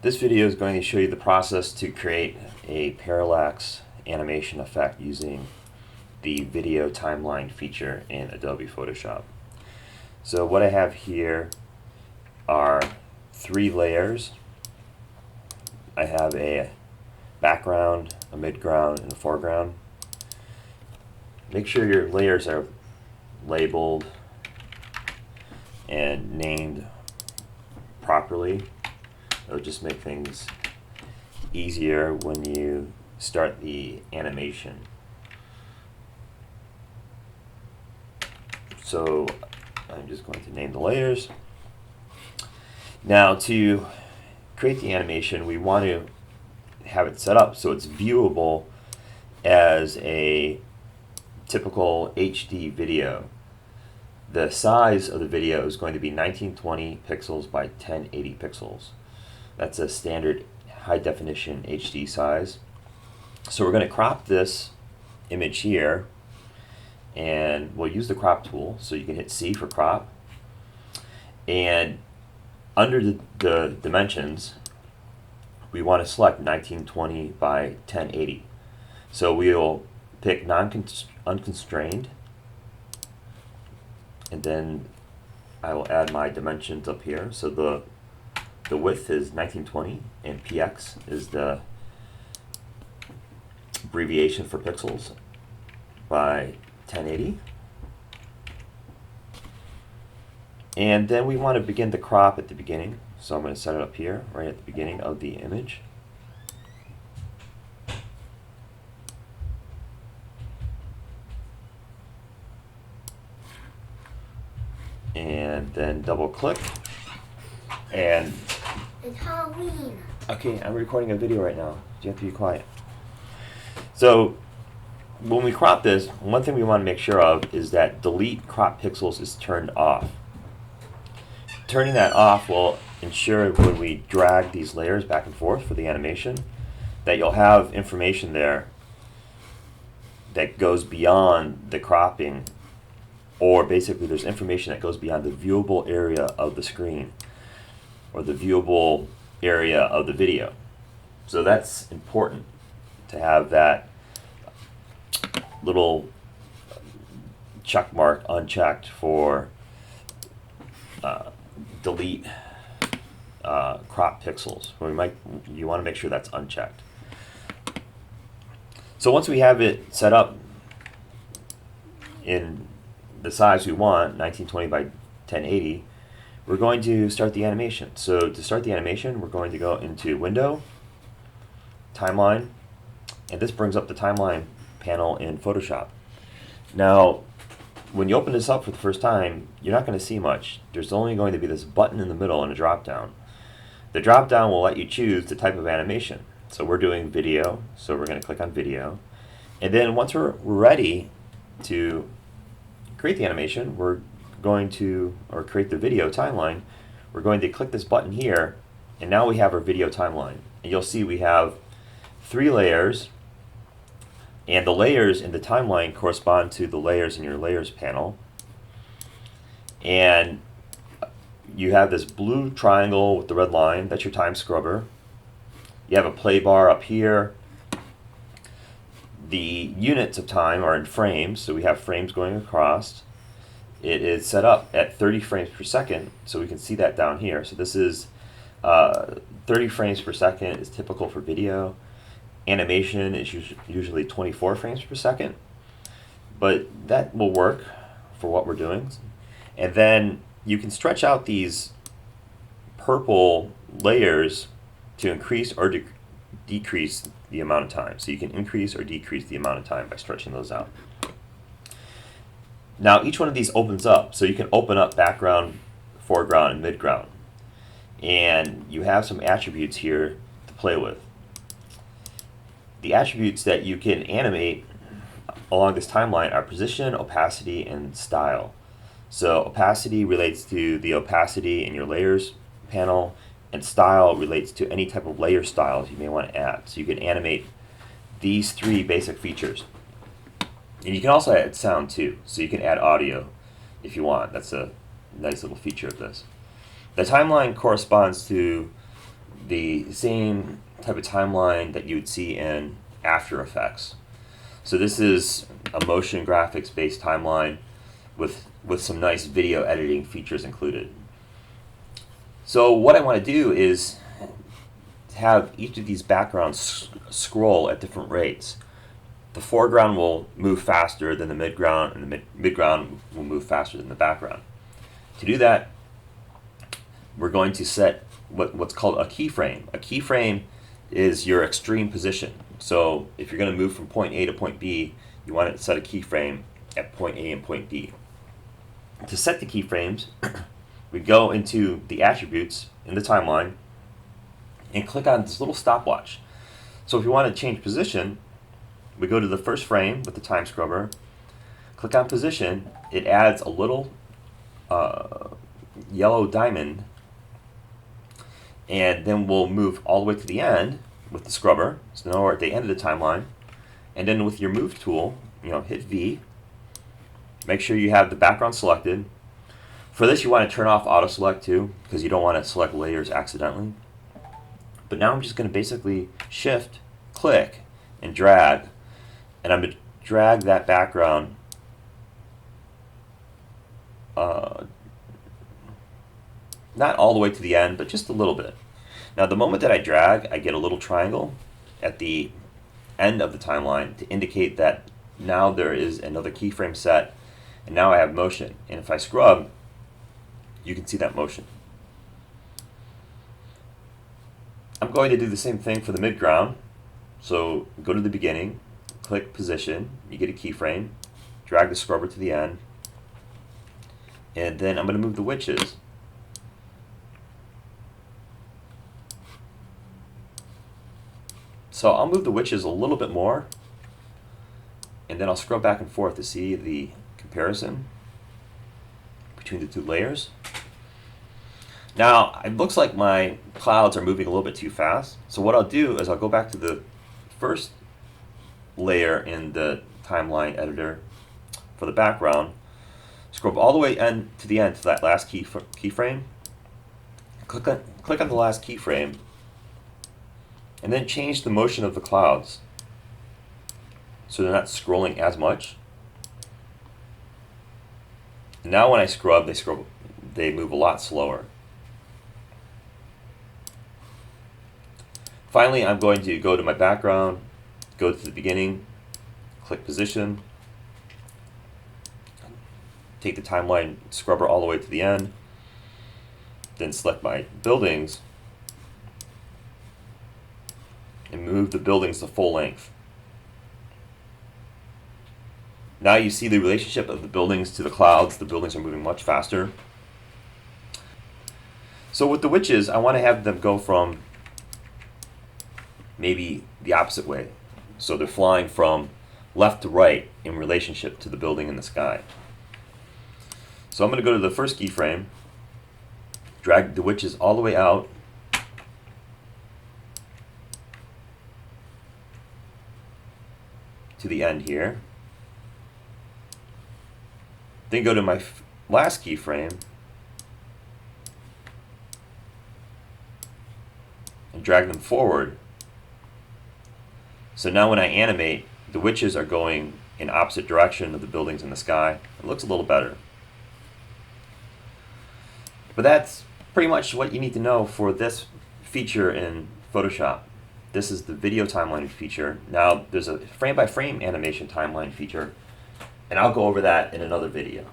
This video is going to show you the process to create a parallax animation effect using the video timeline feature in Adobe Photoshop. So what I have here are 3 layers. I have a background, a midground, and a foreground. Make sure your layers are labeled and named properly. It'll just make things easier when you start the animation. So I'm just going to name the layers. Now to create the animation, we want to have it set up so it's viewable as a typical HD video. The size of the video is going to be 1920 pixels by 1080 pixels. That's a standard high definition HD size. So we're going to crop this image here, and we'll use the crop tool. So you can hit C for crop, and under the dimensions we want to select 1920 by 1080. So we'll pick unconstrained, and then I will add my dimensions up here. So the width is 1920, and px is the abbreviation for pixels by 1080. And then we want to begin the crop at the beginning. So I'm going to set it up here, right at the beginning of the image. And then double click. And it's Halloween. Okay, I'm recording a video right now. You have to be quiet. So when we crop this, one thing we want to make sure of is that delete crop pixels is turned off. Turning that off will ensure when we drag these layers back and forth for the animation that you'll have information there that goes beyond the cropping, or basically there's information that goes beyond the viewable area of the screen or the viewable area of the video. So that's important to have that little check mark unchecked for delete crop pixels. You want to make sure that's unchecked. So once we have it set up in the size we want, 1920 by 1080, we're going to start the animation. So to start the animation, we're going to go into Window, Timeline, and this brings up the Timeline panel in Photoshop. Now, when you open this up for the first time, you're not going to see much. There's only going to be this button in the middle and a drop-down. The drop-down will let you choose the type of animation. So we're doing video, so we're going to click on video. And then once we're ready to create the animation, we're going to, or create the video timeline, we're going to click this button here, and now we have our video timeline. And you'll see we have 3 layers, and the layers in the timeline correspond to the layers in your layers panel. And you have this blue triangle with the red line, that's your time scrubber. You have a Playbar up here. The units of time are in frames, so we have frames going across. It is set up at 30 frames per second, so we can see that down here. So this is 30 frames per second is typical for video. Animation is usually 24 frames per second, but that will work for what we're doing. And then you can stretch out these purple layers to increase or decrease the amount of time. So you can increase or decrease the amount of time by stretching those out. Now each one of these opens up, so you can open up background, foreground, and midground. And you have some attributes here to play with. The attributes that you can animate along this timeline are position, opacity, and style. So opacity relates to the opacity in your layers panel, and style relates to any type of layer styles you may want to add. So you can animate these 3 basic features. And you can also add sound too, so you can add audio if you want. That's a nice little feature of this. The timeline corresponds to the same type of timeline that you would see in After Effects. So this is a motion graphics based timeline with some nice video editing features included. So what I want to do is have each of these backgrounds scroll at different rates. The foreground will move faster than the midground, and the midground will move faster than the background. To do that, we're going to set what's called a keyframe. A keyframe is your extreme position. So if you're going to move from point A to point B, you want to set a keyframe at point A and point B. To set the keyframes, we go into the attributes in the timeline and click on this little stopwatch. So if you want to change position, we go to the first frame with the time scrubber, click on position, it adds a little yellow diamond, and then we'll move all the way to the end with the scrubber. So now we're at the end of the timeline, and then with your move tool, hit V, make sure you have the background selected. For this, you want to turn off auto select too, because you don't want to select layers accidentally. But now I'm just going to basically shift, click, and drag, and I'm going to drag that background not all the way to the end, but just a little bit. Now the moment that I drag, I get a little triangle at the end of the timeline to indicate that now there is another keyframe set, and now I have motion. And if I scrub, you can see that motion. I'm going to do the same thing for the midground. So go to the beginning, click position, you get a keyframe, drag the scrubber to the end, and then I'm going to move the witches. So I'll move the witches a little bit more, and then I'll scrub back and forth to see the comparison between the two layers. Now, it looks like my clouds are moving a little bit too fast. So what I'll do is I'll go back to the first layer in the timeline editor for the background, scrub all the way to the end to that last keyframe, click on the last keyframe, and then change the motion of the clouds so they're not scrolling as much. And now when I scrub, they move a lot slower. Finally, I'm going to go to my background, go to the beginning, click position, take the timeline scrubber all the way to the end, then select my buildings, and move the buildings to full length. Now you see the relationship of the buildings to the clouds. The buildings are moving much faster. So with the witches, I want to have them go from maybe the opposite way. So they're flying from left to right in relationship to the building in the sky. So I'm going to go to the first keyframe, drag the witches all the way out, to the end here. Then go to my last keyframe and drag them forward. So now when I animate, the witches are going in opposite direction of the buildings in the sky. It looks a little better. But that's pretty much what you need to know for this feature in Photoshop. This is the video timeline feature. Now there's a frame-by-frame animation timeline feature, and I'll go over that in another video.